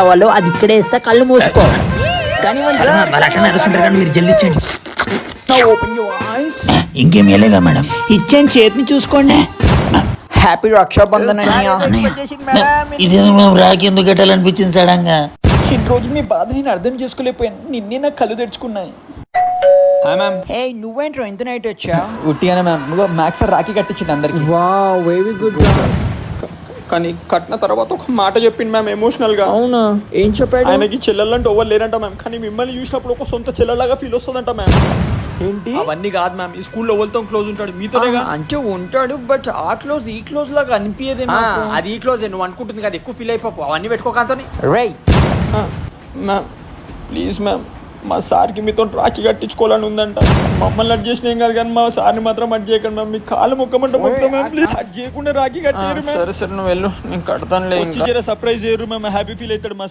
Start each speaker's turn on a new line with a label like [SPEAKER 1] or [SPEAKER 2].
[SPEAKER 1] వాళ్ళు అది ఇక్కడే ఇస్తా, కళ్ళు మూసుకో. కానీ
[SPEAKER 2] మీరు జల్ది ఇచ్చండి.
[SPEAKER 1] Open your eyes.
[SPEAKER 2] ఇంకేం వేయలేగా మేడం?
[SPEAKER 1] ఇచ్చాను, చేతిని చూసుకోండి.
[SPEAKER 3] హ్యాపీ రక్షాబంధన్ అన్నయ్య.
[SPEAKER 2] ఇదేదో మేము రాకి ఎందుకు కట్టాలనిపించింది సడన్ గా?
[SPEAKER 3] ఇన్ని రోజు మీ బాధ నేను అర్థం చేసుకోలేకపోయాను. నిన్నే నాకు కళ్ళు తెరుచుకున్నాయి. Hi ma'am.
[SPEAKER 1] హే, నువ్వేంట్రా ఇంత నైట్ వచ్చా?
[SPEAKER 3] ఉట్టిగానే మ్యామ్. మ్యాథ్స్ సార్ రాఖీ కట్టించింది అందరికి.
[SPEAKER 1] Wow, very good.
[SPEAKER 3] కానీ కట్టిన తర్వాత ఒక మాట చెప్పింది మ్యామ్ ఎమోషనల్ గా.
[SPEAKER 1] అవునా, ఏం చెప్పాడు?
[SPEAKER 3] ఆయనకి చెల్లెళ్ళంటే ఓవర్ లేరంట మ్యామ్. కానీ మిమ్మల్ని చూసినప్పుడు ఒక సొంత చెల్లెలాగా ఫీల్ వస్తుందంట మ్యామ్.
[SPEAKER 1] ఏంటి?
[SPEAKER 3] అవన్నీ కాదు మ్యామ్, ఈ స్కూల్లో ఎవరితో క్లోజ్ ఉంటాడు? మీతోనేగా.
[SPEAKER 1] అంటే ఉంటాడు, బట్ ఆ క్లోజ్ ఈ క్లోజ్ లాగా అనిపించదే.
[SPEAKER 3] అది ఈ క్లోజ్ నువ్వు అనుకుంటుంది కదా, ఎక్కువ ఫీల్ అయిపోకు. అవన్నీ పెట్టుకోకంతో.
[SPEAKER 1] రైట్
[SPEAKER 3] మ్యామ్ ప్లీజ్ మ్యామ్, మా సార్కి మీతో రాఖీ కట్టించుకోవాలని ఉందంట. మమ్మల్ని అడ్జస్ట్ చేసిన ఏం కాదు, కానీ మా సార్ని మాత్రం అడ్జస్ట్ చేయకండి మ్యామ్. మీ కాళ్ళు మొక్కమంటే మొత్తం మ్యామ్. ప్లీజ్ అడ్జస్ట్ చేయకుండా రాఖీ కట్టారు. సరే సరే, నువ్వు వెళ్ళు, నేను కడతాను. వచ్చి సర్ప్రైజ్ చేయరు మ్యామ్. హ్యాపీ ఫీల్ అవుతాడు మా